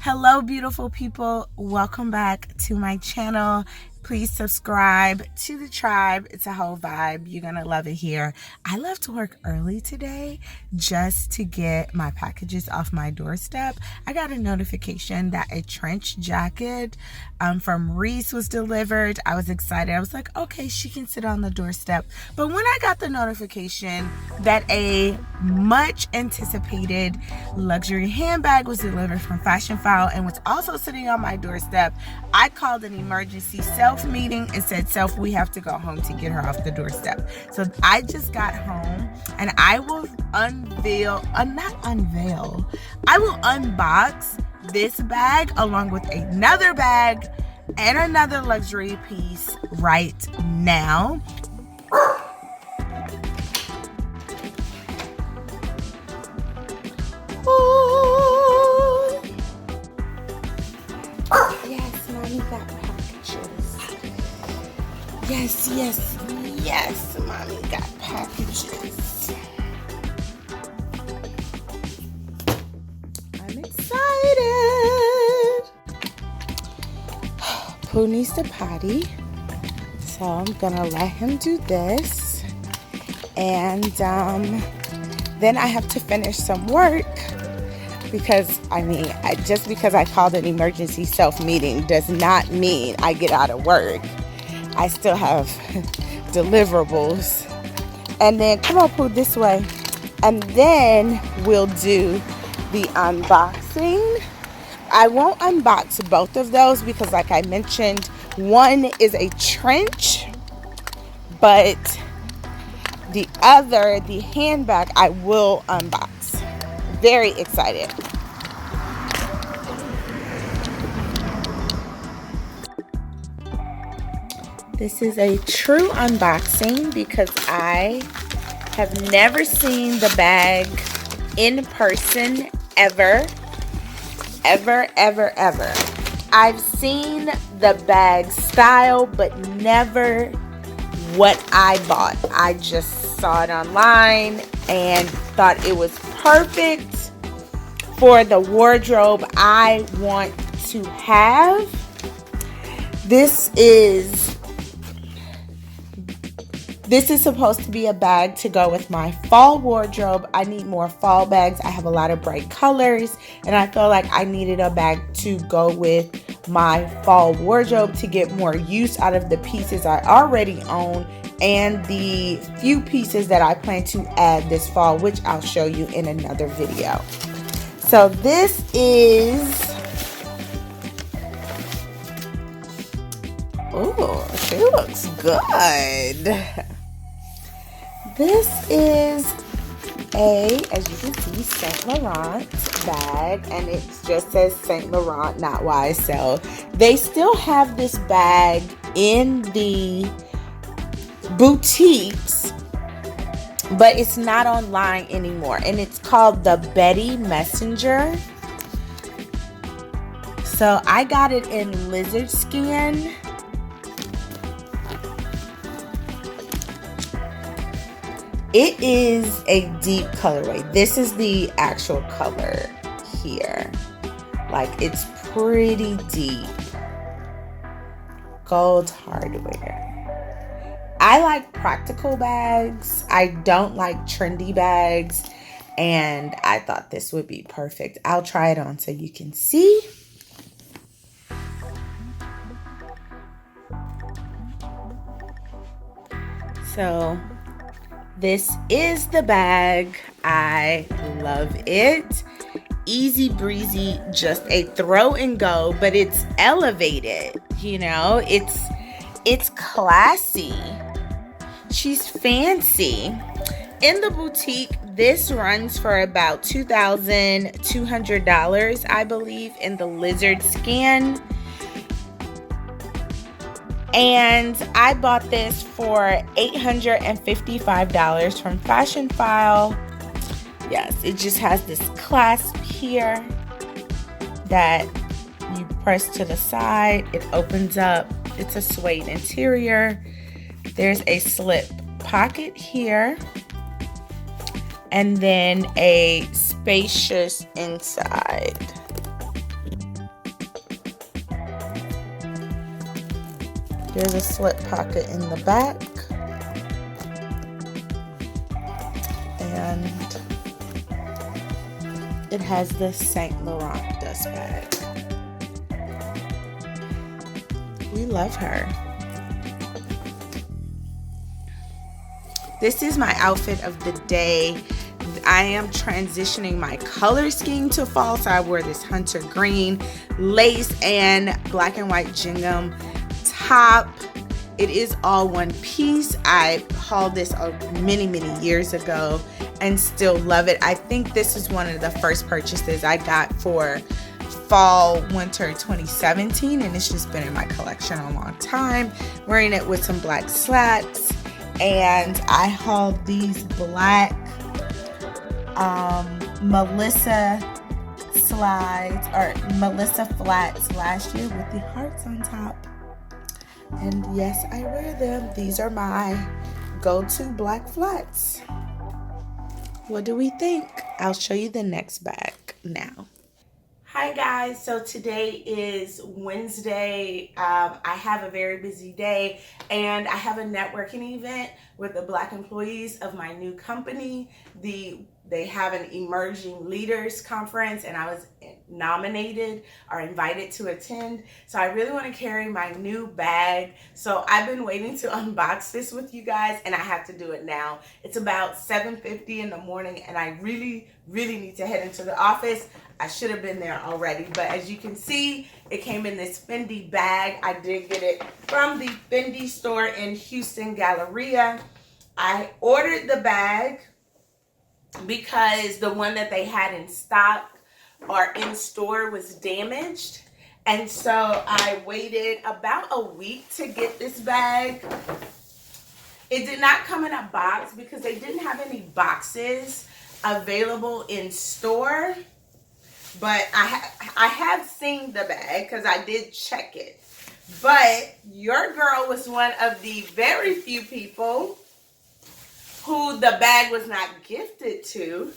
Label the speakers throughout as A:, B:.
A: Hello, beautiful people. Welcome back to my channel. Please subscribe to the tribe. It's a whole vibe. You're going to love it here. I left work early today just to get my packages off my doorstep. I got a notification that a trench jacket from Reese was delivered. I was excited. I was like, okay, she can sit on the doorstep. But when I got the notification that a much anticipated luxury handbag was delivered from Fashion File and was also sitting on my doorstep, I called an emergency self meeting and said, self, we have to go home to get her off the doorstep. So I just got home and I will I will unbox this bag along with another bag and another luxury piece right now. Yes, mommy got packages. Yes, mommy got packages. I'm excited. Pooh needs to potty, so I'm gonna let him do this, and then I have to finish some work because just because I called an emergency self meeting does not mean I get out of work. I still have deliverables. And then come on, Pooh, this way, and then we'll do the unboxing. I won't unbox both of those because, like I mentioned, one is a trench, but the other, the handbag, I will unbox. Very excited. This is a true unboxing because I have never seen the bag in person ever. I've seen the bag style, but never what I bought. I just saw it online and thought it was perfect for the wardrobe I want to have. This is supposed to be a bag to go with my fall wardrobe. I need more fall bags. I have a lot of bright colors, and I feel like I needed a bag to go with my fall wardrobe to get more use out of the pieces I already own and the few pieces that I plan to add this fall, which I'll show you in another video. So this is, oh, she looks good. This is as you can see, Saint Laurent bag, and it just says Saint Laurent, not YSL. They still have this bag in the boutiques, but it's not online anymore, and it's called the Betty Messenger. So I got it in lizard skin. It is a deep colorway. This is the actual color here. Like, it's pretty deep. Gold hardware. I like practical bags. I don't like trendy bags. And I thought this would be perfect. I'll try it on so you can see. So this is the bag. I love it. Easy breezy, just a throw and go, but it's elevated, you know, it's classy. She's fancy. In the boutique, this runs for about $2,200, I believe, in the lizard skin. And I bought this for $855 from Fashion File. Yes, it just has this clasp here that you press to the side. It opens up. It's a suede interior. There's a slip pocket here. And then a spacious inside. There's a slip pocket in the back. And it has the Saint Laurent dust bag. We love her. This is my outfit of the day. I am transitioning my color scheme to fall, so I wore this hunter green lace and black and white gingham top. It is all one piece. I hauled this many years ago and still love it. I think this is one of the first purchases I got for fall winter 2017, and it's just been in my collection a long time. Wearing it with some black slacks, and I hauled these black Melissa slides or Melissa flats last year with the hearts on top. And yes, I wear them. These are my go-to black flats. What do we think? I'll show you the next bag now. Hi guys, so today is Wednesday. I have a very busy day, and I have a networking event with the Black employees of my new company. They have an emerging leaders conference, and I was nominated or invited to attend. So I really want to carry my new bag. So I've been waiting to unbox this with you guys, and I have to do it now. It's about 7:50 in the morning, and I really need to head into the office. I should have been there already, but as you can see, it came in this Fendi bag. I did get it from the Fendi store in Houston Galleria. I ordered the bag because the one that they had in stock or in store was damaged. And so I waited about a week to get this bag. It did not come in a box because they didn't have any boxes available in store. But I have seen the bag because I did check it. But your girl was one of the very few people who the bag was not gifted to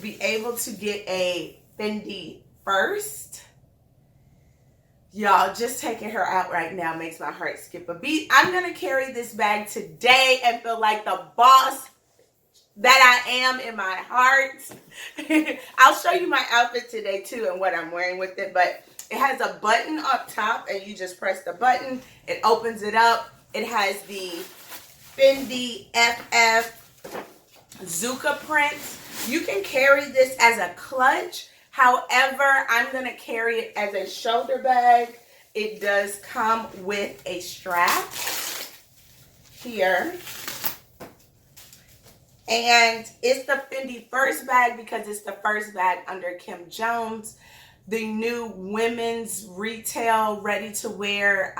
A: be able to get a Fendi first. Y'all, just taking her out right now makes my heart skip a beat. I'm going to carry this bag today and feel like the boss that I am in my heart. I'll show you my outfit today too and what I'm wearing with it, but it has a button up top and you just press the button. It opens it up. It has the Fendi FF Zucca print. You can carry this as a clutch. However, I'm going to carry it as a shoulder bag. It does come with a strap here. And it's the Fendi first bag because it's the first bag under Kim Jones, the new women's retail ready-to-wear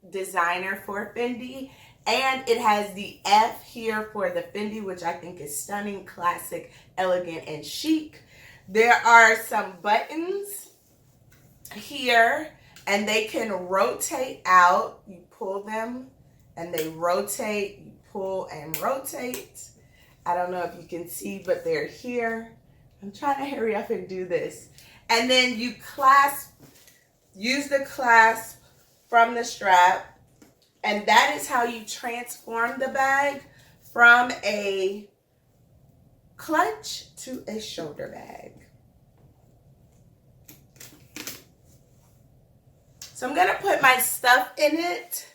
A: designer for Fendi. And it has the F here for the Fendi, which I think is stunning, classic, elegant, and chic. There are some buttons here, and they can rotate out. You pull them, and they rotate. You pull and rotate. I don't know if you can see, but they're here. I'm trying to hurry up and do this. And then you clasp, use the clasp from the strap. And that is how you transform the bag from a clutch to a shoulder bag. So I'm going to put my stuff in it,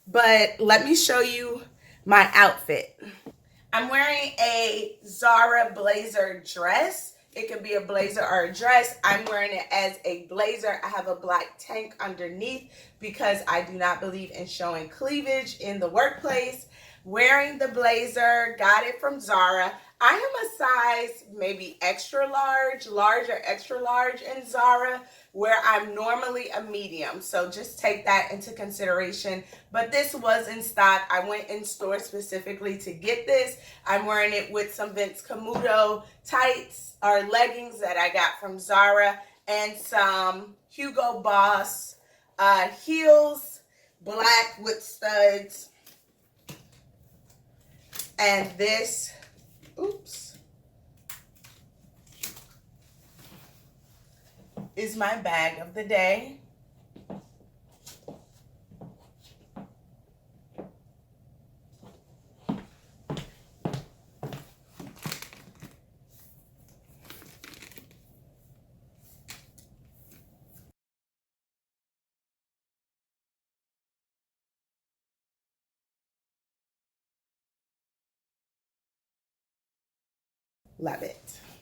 A: but let me show you my outfit. I'm wearing a Zara blazer dress. It could be a blazer or a dress. I'm wearing it as a blazer. I have a black tank underneath because I do not believe in showing cleavage in the workplace. Wearing the blazer, got it from Zara. I am a size maybe extra large, large or extra large in Zara, where I'm normally a medium. So just take that into consideration. But this was in stock. I went in store specifically to get this. I'm wearing it with some Vince Camuto tights or leggings that I got from Zara and some Hugo Boss heels, black with studs. And this, oops, is my bag of the day. Love it.